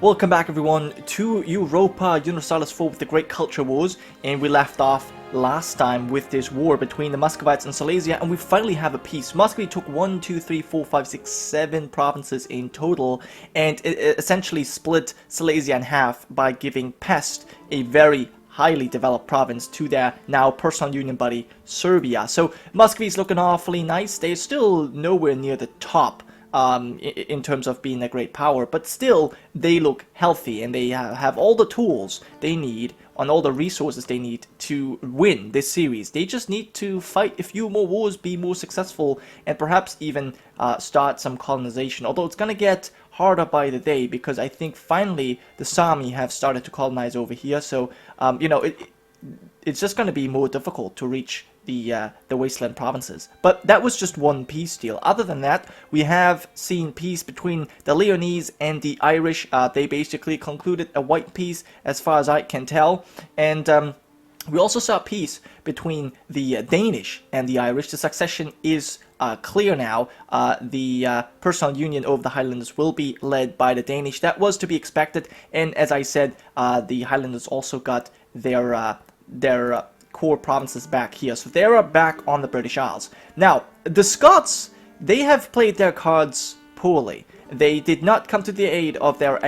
Welcome back everyone to Europa Universalis 4 with the Great Culture Wars, and we left off last time with this war between the Muscovites and Silesia, and we finally have a peace. Muscovy took 1, 2, 3, 4, 5, 6, 7 provinces in total, and it essentially split Silesia in half by giving Pest a very highly developed province to their now personal union buddy Serbia. So Muscovy's looking awfully nice. They're still nowhere near the top in terms of being a great power, but still they look healthy and they have all the tools they need and all the resources they need to win this series. They just need to fight a few more wars, be more successful, and perhaps even start some colonization, although it's gonna get harder by the day because I think finally the Sami have started to colonize over here, so you know, it's just going to be more difficult to reach the wasteland provinces. But that was just one peace deal. Other than that, we have seen peace between the Leonese and the Irish. They basically concluded a white peace as far as I can tell, and we also saw peace between the Danish and the Irish. The succession is clear now. The personal union over the Highlanders will be led by the Danish. That was to be expected, and as I said, the Highlanders also got their core provinces back here, so they are back on the British Isles. Now, the Scots, they have played their cards poorly. They did not come to the aid of their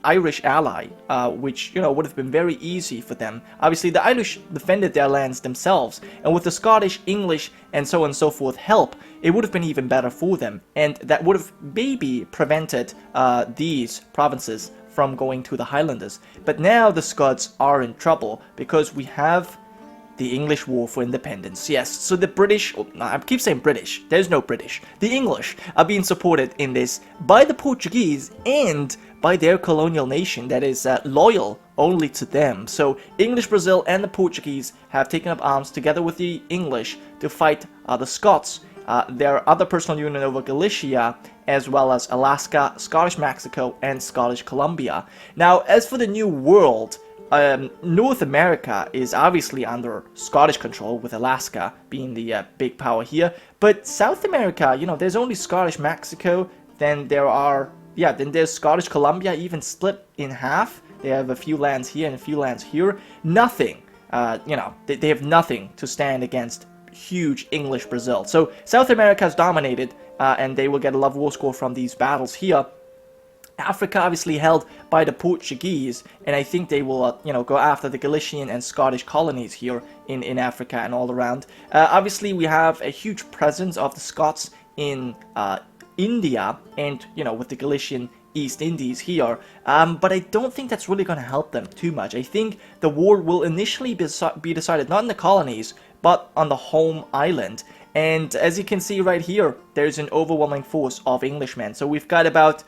Irish ally, which, you know, would have been very easy for them. Obviously, the Irish defended their lands themselves, and with the Scottish, English, and so on and so forth help, it would have been even better for them, and that would have maybe prevented these provinces from going to the Highlanders. But now the Scots are in trouble because we have the English War for Independence. Yes, so the British, I keep saying British, there's no British. The English are being supported in this by the Portuguese and by their colonial nation that is loyal only to them. So English, Brazil, and the Portuguese have taken up arms together with the English to fight the Scots. Their other personal union over Galicia, as well as Alaska, Scottish Mexico, and Scottish Columbia. Now, as for the New World, North America is obviously under Scottish control, with Alaska being the big power here. But South America, you know, there's only Scottish Mexico, then there's Scottish Columbia, even split in half. They have a few lands here and a few lands here. Nothing, you know, they have nothing to stand against huge English Brazil. So South America is dominated, and they will get a love war score from these battles here. Africa obviously held by the Portuguese, and I think they will, you know, go after the Galician and Scottish colonies here in Africa and all around. Obviously, we have a huge presence of the Scots in India, and, you know, with the Galician East Indies here, but I don't think that's really going to help them too much. I think the war will initially be decided not in the colonies, but on the home island. And as you can see right here, there's an overwhelming force of Englishmen. So we've got about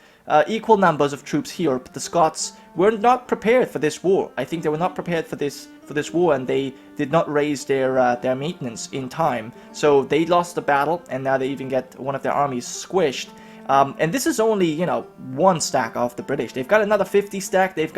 equal numbers of troops here, but the Scots were not prepared for this war. I think they were not prepared for this war, and they did not raise their maintenance in time. So they lost the battle, and now they even get one of their armies squished. And this is only, you know, one stack of the British. They've got another 50 stack. They've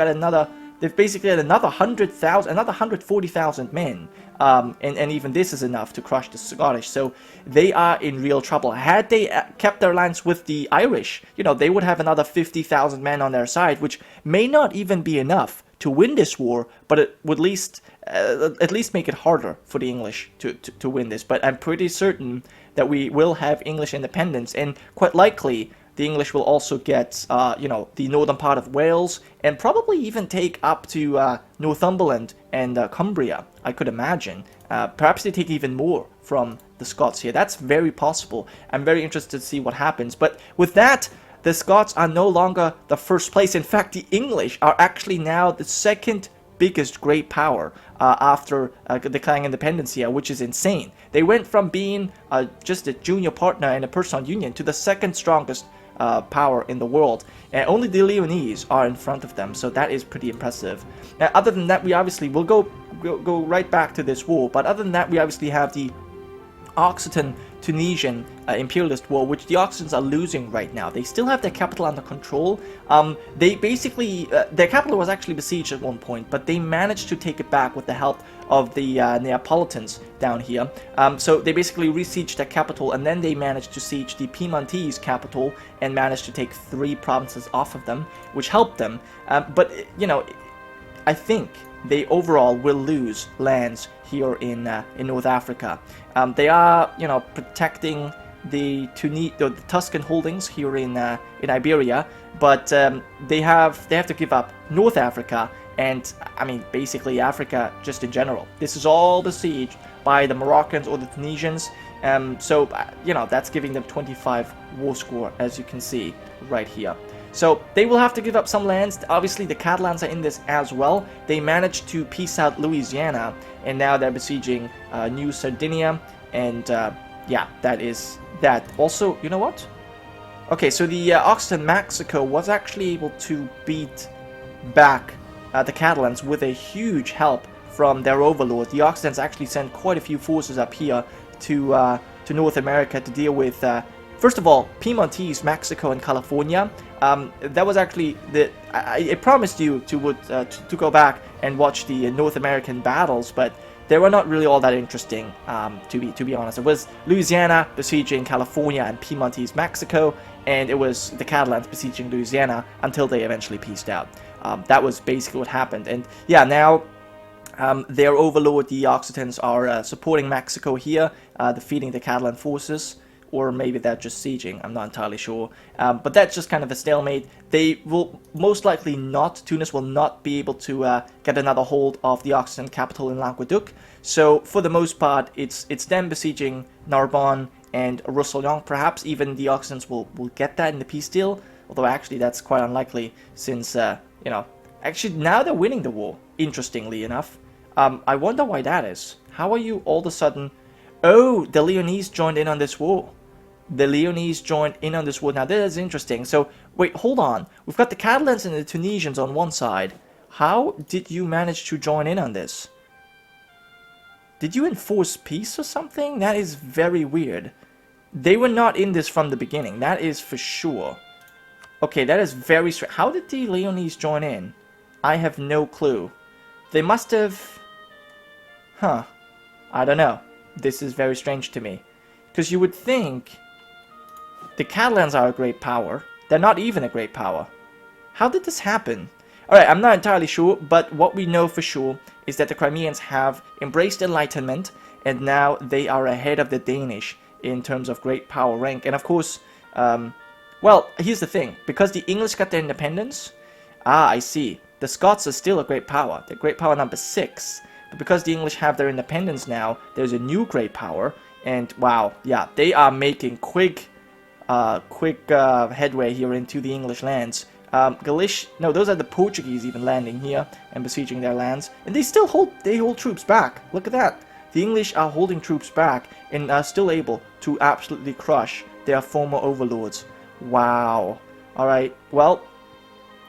basically had another 100,000, another 140,000 men. And even this is enough to crush the Scottish, so they are in real trouble. Had they kept their alliance with the Irish, you know, they would have another 50,000 men on their side, which may not even be enough to win this war, but it would at least make it harder for the English to win this. But I'm pretty certain that we will have English independence, and quite likely the English will also get, you know, the northern part of Wales, and probably even take up to Northumberland and Cumbria, I could imagine. Perhaps they take even more from the Scots here. That's very possible. I'm very interested to see what happens. But with that, the Scots are no longer the first place. In fact, the English are actually now the second biggest great power after declaring independence here, which is insane. They went from being just a junior partner in a personal union to the second strongest power in the world, and only the Leonese are in front of them, so that is pretty impressive. Now, other than that, we obviously will go right back to this war, but other than that, we obviously have the Oxitan Tunisian imperialist war, which the Occitans are losing right now. They still have their capital under control. They basically, their capital was actually besieged at one point, but they managed to take it back with the help of the Neapolitans down here. So they basically besieged their capital, and then they managed to siege the Piedmontese capital and managed to take 3 provinces off of them, which helped them. But, you know, I think they overall will lose lands here in North Africa. They are, you know, protecting the Tuscan holdings here in Iberia, but they have to give up North Africa and, I mean, basically Africa just in general. This is all besieged by the Moroccans or the Tunisians. So, you know, that's giving them 25 war score, as you can see right here. So they will have to give up some lands. Obviously, the Catalans are in this as well. They managed to peace out Louisiana, and now they're besieging New Sardinia. And yeah, that is that. Also, you know what? Okay, so the Occitan Mexico was actually able to beat back the Catalans with a huge help from their overlord. The Occitans actually sent quite a few forces up here to North America to deal with. First of all, Piedmontese, Mexico, and California. That was actually I promised you to go back and watch the North American battles, but they were not really all that interesting. To be honest, it was Louisiana besieging California and Piedmontese, Mexico, and it was the Catalans besieging Louisiana until they eventually peaced out. That was basically what happened, and yeah, now. Their overlord, the Occitans, are supporting Mexico here, defeating the Catalan forces, or maybe they're just sieging, I'm not entirely sure. But that's just kind of a stalemate. They will most likely not, Tunis will not be able to get another hold of the Occitan capital in Languedoc. So for the most part, it's them besieging Narbonne and Roussillon. Perhaps even the Occitans will get that in the peace deal, although actually that's quite unlikely since, you know, actually now they're winning the war, interestingly enough. I wonder why that is. How are you all of a sudden... Oh, the Leonese joined in on this war. The Leonese joined in on this war. Now, that is interesting. So, wait, hold on. We've got the Catalans and the Tunisians on one side. How did you manage to join in on this? Did you enforce peace or something? That is very weird. They were not in this from the beginning. That is for sure. Okay, that is very strange. How did the Leonese join in? I have no clue. They must have... Huh. I don't know. This is very strange to me. Because you would think... The Catalans are a great power. They're not even a great power. How did this happen? Alright, I'm not entirely sure, but what we know for sure is that the Crimeans have embraced Enlightenment, and now they are ahead of the Danish in terms of great power rank. And of course, well, here's the thing. Because the English got their independence... Ah, I see. The Scots are still a great power. They're great power number 6. But because the English have their independence now, there's a new great power. And wow, yeah, they are making quick headway here into the English lands. Galicia, no, those are the Portuguese even landing here and besieging their lands. And they still hold troops back. Look at that. The English are holding troops back and are still able to absolutely crush their former overlords. Wow. Alright, well,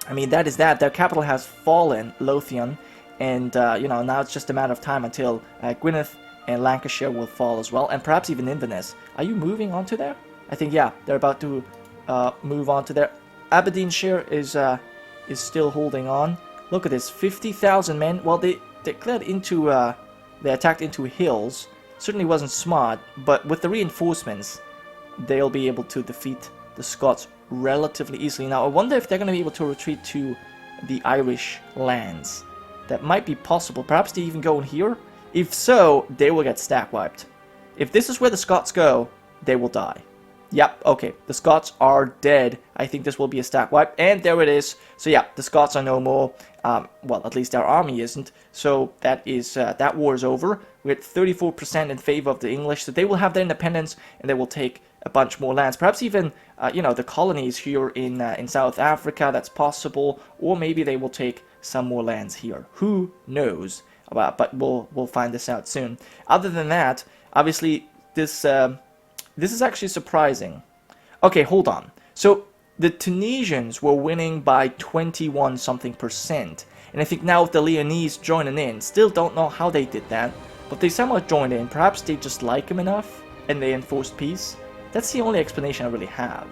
I mean, that is that. Their capital has fallen, Lothian. And, you know, now it's just a matter of time until Gwynedd and Lancashire will fall as well. And perhaps even Inverness. Are you moving on to there? I think, yeah, they're about to move on to there. Aberdeenshire is still holding on. Look at this, 50,000 men. Well, they declared into, they attacked into hills. Certainly wasn't smart, but with the reinforcements, they'll be able to defeat the Scots relatively easily. Now, I wonder if they're going to be able to retreat to the Irish lands. That might be possible. Perhaps they even go in here. If so, they will get stack wiped. If this is where the Scots go, they will die. Yep, okay. The Scots are dead. I think this will be a stack wipe. And there it is. So yeah, the Scots are no more. Well, at least our army isn't. So that is that war is over. We're at 34% in favor of the English. So they will have their independence and they will take a bunch more lands. Perhaps even, you know, the colonies here in South Africa. That's possible. Or maybe they will take some more lands here. Who knows? But we'll find this out soon. Other than that, obviously this is actually surprising. Okay, hold on. So the Tunisians were winning by 21 something %, and I think now with the Leonese joining in, still don't know how they did that, but they somehow joined in. Perhaps they just like him enough. and they enforced peace. That's the only explanation I really have.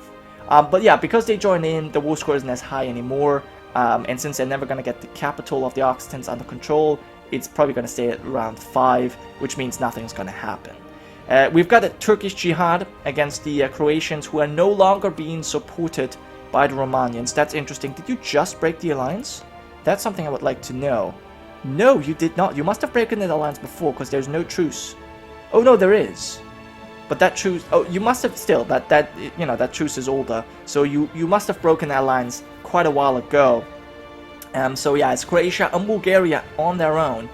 But yeah, because they join in, the war score isn't as high anymore, and since they're never going to get the capital of the Occitans under control, it's probably going to stay at around 5, which means nothing's going to happen. We've got a Turkish jihad against the Croatians, who are no longer being supported by the Romanians. That's interesting. Did you just break the alliance? That's something I would like to know. No, you did not. You must have broken the alliance before, because there's no truce. Oh no, there is. But that truce, oh, you must have still, that truce is older. So you must have broken the alliance quite a while ago. So yeah, it's Croatia and Bulgaria on their own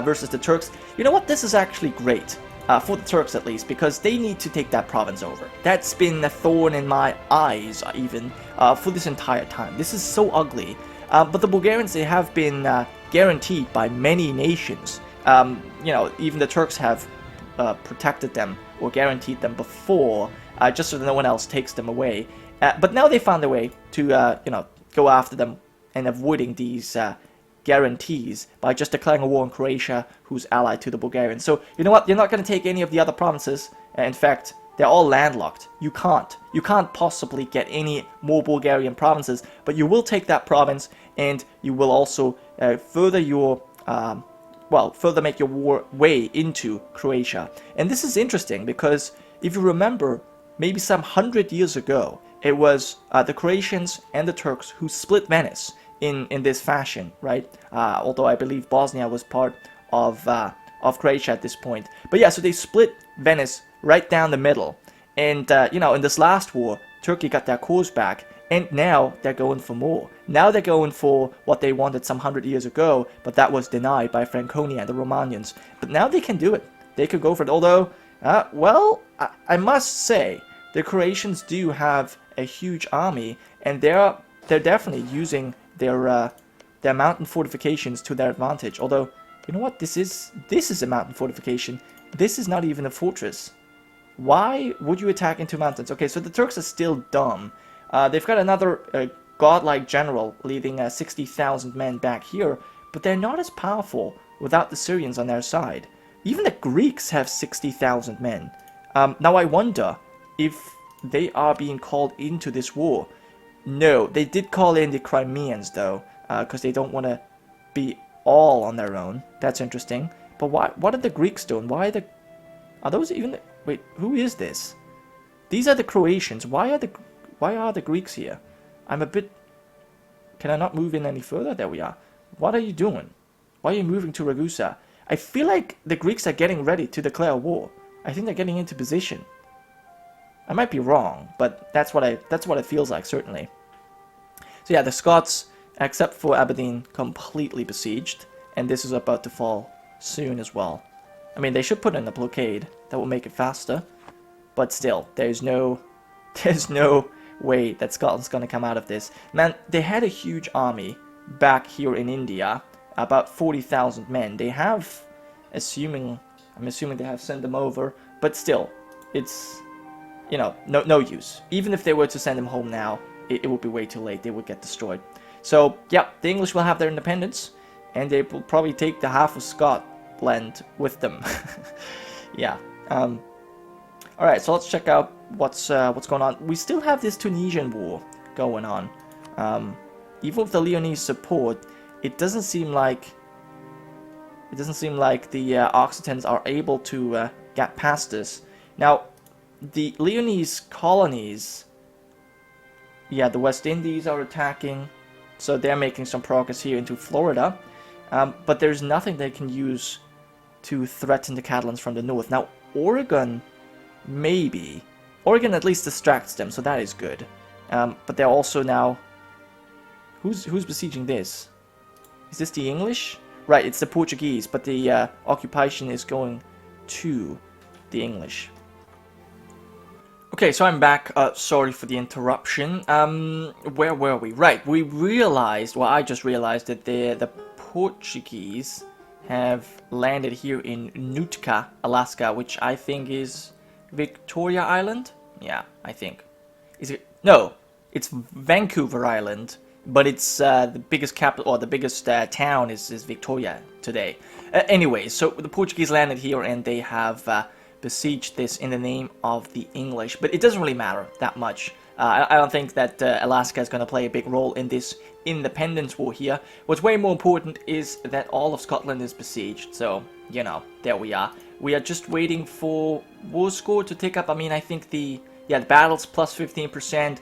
versus the Turks. You know what, this is actually great. For the Turks at least, because they need to take that province over. That's been a thorn in my eyes even for this entire time. This is so ugly. But the Bulgarians, they have been guaranteed by many nations. Even the Turks have protected them or guaranteed them before, just so that no one else takes them away. But now they found a way to, go after them and avoiding these guarantees by just declaring a war on Croatia, who's allied to the Bulgarians. So, you know what? You're not going to take any of the other provinces. In fact, they're all landlocked. You can't possibly get any more Bulgarian provinces, but you will take that province, and you will also further make your war way into Croatia. And this is interesting because if you remember, maybe some 100 years ago, it was the Croatians and the Turks who split Venice in this fashion, right? Although I believe Bosnia was part of Croatia at this point. But yeah, so they split Venice right down the middle. And, in this last war, Turkey got their cause back, and now they're going for more. Now they're going for what they wanted some 100 years ago, but that was denied by Franconia and the Romanians. But now they can do it. They could go for it. Although, I must say, the Croatians do have a huge army, and they're definitely using their mountain fortifications to their advantage. Although, you know what? This is a mountain fortification. This is not even a fortress. Why would you attack into mountains? Okay, so the Turks are still dumb. They've got another godlike general leading 60,000 men back here, but they're not as powerful without the Syrians on their side. Even the Greeks have 60,000 men. Now I wonder if they are being called into this war. No, they did call in the Crimeans though, because they don't want to be all on their own. That's interesting. But why? What are the Greeks doing? Are those even? Wait, who is this? These are the Croatians. Why are the Greeks here? I'm a bit. Can I not move in any further? There we are. What are you doing? Why are you moving to Ragusa? I feel like the Greeks are getting ready to declare war. I think they're getting into position. I might be wrong, but that's what it feels like, certainly. So yeah, the Scots, except for Aberdeen, completely besieged, and this is about to fall soon as well. I mean, they should put in a blockade that will make it faster, but still, there's no way that Scotland's gonna come out of this. Man, they had a huge army back here in India, about 40,000 men. They have, I'm assuming they have sent them over, but still, it's, no use. Even if they were to send them home now, it would be way too late. They would get destroyed. So, yeah, the English will have their independence, and they will probably take the half of Scotland with them. Yeah. Alright, so let's check out what's going on. We still have this Tunisian war going on. Even with the Leonese support, it doesn't seem like the Occitans are able to get past this. Now, the Leonese colonies, yeah, the West Indies are attacking, so they're making some progress here into Florida, but there's nothing they can use to threaten the Catalans from the north. Now, Oregon, maybe. Oregon at least distracts them, so that is good. But they're also now... Who's besieging this? Is this the English? Right, it's the Portuguese, but the occupation is going to the English. Okay, so I'm back. Sorry for the interruption. Where were we? Right, we realized, well, I just realized that the Portuguese have landed here in Nootka, Alaska, which I think is Victoria Island? Yeah, I think. Is it? No, it's Vancouver Island, but it's the biggest capital, or the biggest town is Victoria today. Anyway, so the Portuguese landed here and they have besiege this in the name of the English, but it doesn't really matter that much. I don't think that Alaska is going to play a big role in this independence war here. What's way more important is that all of Scotland is besieged, so, you know, there we are. We are just waiting for war score to tick up. I mean, I think the battles plus 15%,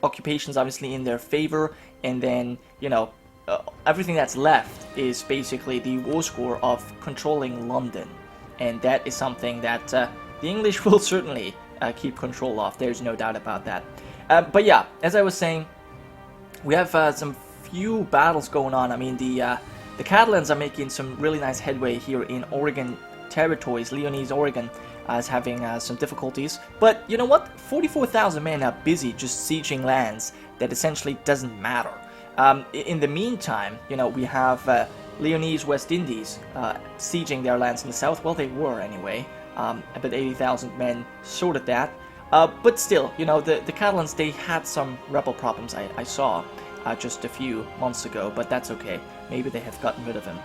occupations obviously in their favor, and then, you know, everything that's left is basically the war score of controlling London, and that is something that the English will certainly keep control of. There's no doubt about that. But yeah, as I was saying, we have some few battles going on. I mean, the Catalans are making some really nice headway here in Oregon territories. Leonese Oregon is having some difficulties. But you know what? 44,000 men are busy just sieging lands that essentially doesn't matter. In the meantime, you know, we have Leonese West Indies sieging their lands in the south. Well, they were anyway. About 80,000 men sorted that. But still, you know, the Catalans, they had some rebel problems I saw just a few months ago, but that's okay. Maybe they have gotten rid of them.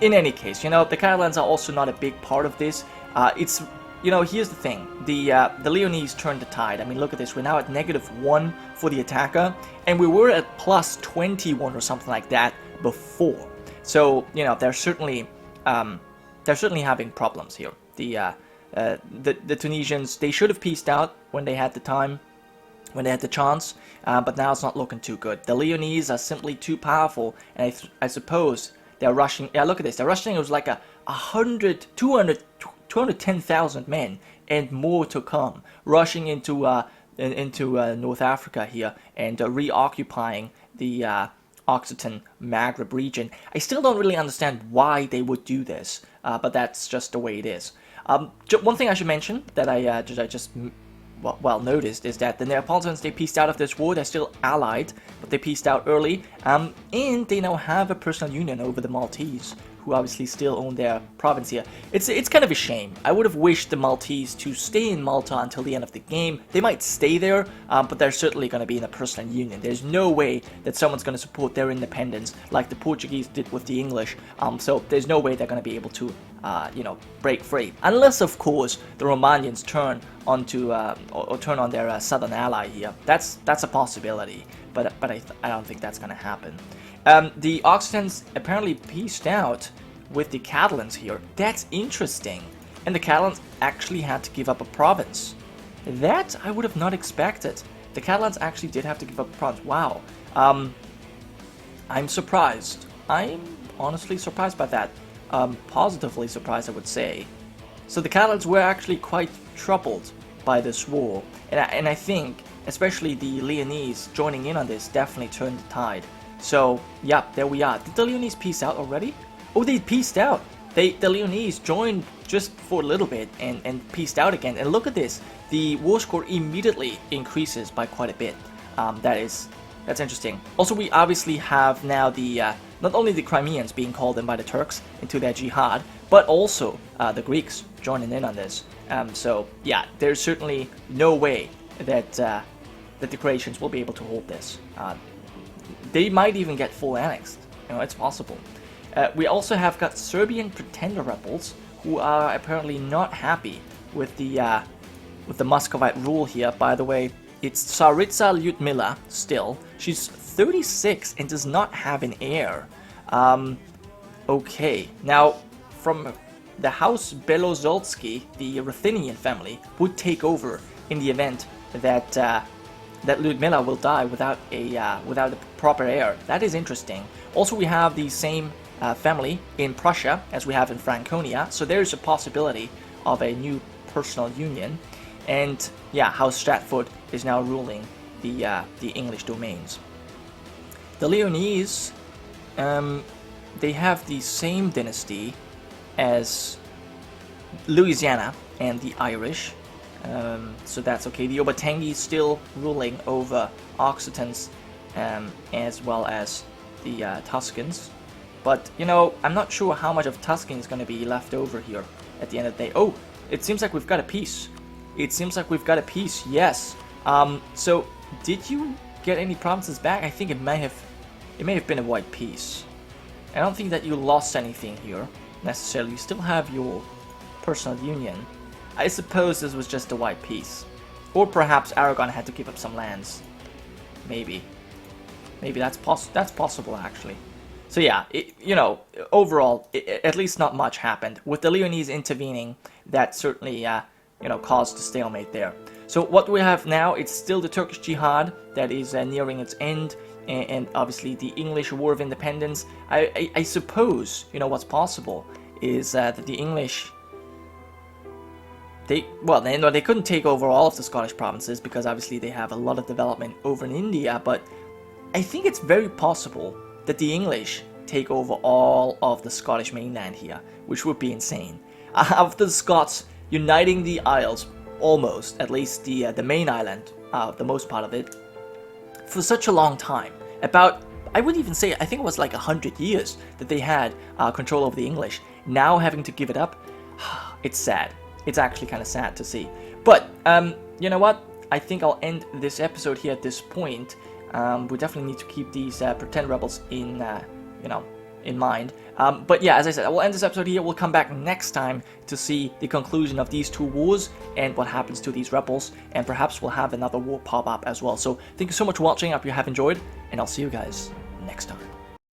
In any case, you know, the Catalans are also not a big part of this. It's, you know, here's the thing. The Leonese turned the tide. I mean, look at this. We're now at -1 for the attacker, and we were at plus 21 or something like that before. So, you know, they're certainly having problems here. The Tunisians, they should have peaced out when they had the time, when they had the chance, but now it's not looking too good. The Leonese are simply too powerful, and I suppose they're rushing. Yeah, look at this. They're rushing. It was like 210,000 men and more to come, rushing into North Africa here and reoccupying the Occitan Maghreb region. I still don't really understand why they would do this, but that's just the way it is. One thing I should mention that I just noticed is that the Neapolitans, they pieced out of this war. They're still allied, but they pieced out early, and they now have a personal union over the Maltese, who obviously still own their province here. It's kind of a shame. I would have wished the Maltese to stay in Malta until the end of the game. They might stay there, but they're certainly going to be in a personal union. There's no way that someone's going to support their independence like the Portuguese did with the English. So there's no way they're going to be able to, you know, break free, unless of course the Romanians turn onto or turn on their southern ally here. That's a possibility, but I don't think that's going to happen. The Occitans apparently peaced out with the Catalans here. That's interesting. And the Catalans actually had to give up a province. That I would have not expected. The Catalans actually did have to give up a province. Wow. I'm surprised. I'm honestly surprised by that. Positively surprised, I would say. So the Catalans were actually quite troubled by this war. And I think, especially the Leonese joining in on this, definitely turned the tide. So, yeah, there we are. Did the Leonese peace out already? Oh, they peaced out. The Leonese joined just for a little bit and peaced out again. And look at this. The war score immediately increases by quite a bit. That's interesting. Also, we obviously have now the not only the Crimeans being called in by the Turks into their jihad, but also the Greeks joining in on this. So, yeah, there's certainly no way that the Croatians will be able to hold this. They might even get full annexed. You know, it's possible. We also have got Serbian pretender rebels who are apparently not happy with the Muscovite rule here. By the way, it's Tsaritsa Lyudmila still. She's 36 and does not have an heir. Okay, now from the House Belozolsky, the Ruthenian family would take over in the event that that Lyudmila will die without a proper heir. That is interesting. Also, we have the same family in Prussia as we have in Franconia, so there's a possibility of a new personal union. And yeah, House Stratford is now ruling the English domains. The Leonese, they have the same dynasty as Louisiana and the Irish. So that's okay. The Obatangi still ruling over Occitans as well as the Tuscans. But, you know, I'm not sure how much of Tuscan is going to be left over here at the end of the day. Oh, it seems like we've got a peace. It seems like we've got a peace, yes. So, did you get any provinces back? I think it may have been a white peace. I don't think that you lost anything here, necessarily. You still have your personal union. I suppose this was just a white peace. Or perhaps Aragon had to give up some lands. Maybe. Maybe that's possible, actually. So yeah, overall, at least not much happened. With the Leonese intervening, that certainly, caused a stalemate there. So what we have now, it's still the Turkish jihad that is nearing its end, and obviously the English War of Independence. I suppose, what's possible is that the English, they couldn't take over all of the Scottish provinces because obviously they have a lot of development over in India, but I think it's very possible that the English take over all of the Scottish mainland here, which would be insane. After the Scots uniting the Isles, almost, at least the main island, the most part of it, for such a long time, about, I would even say, I think it was like 100 years that they had control over the English. Now having to give it up, it's sad. It's actually kind of sad to see. But, you know what? I think I'll end this episode here at this point. We definitely need to keep these pretend rebels in mind. But yeah, as I said, I will end this episode here. We'll come back next time to see the conclusion of these two wars and what happens to these rebels, and perhaps we'll have another war pop up as well. So thank you so much for watching. I hope you have enjoyed, and I'll see you guys next time.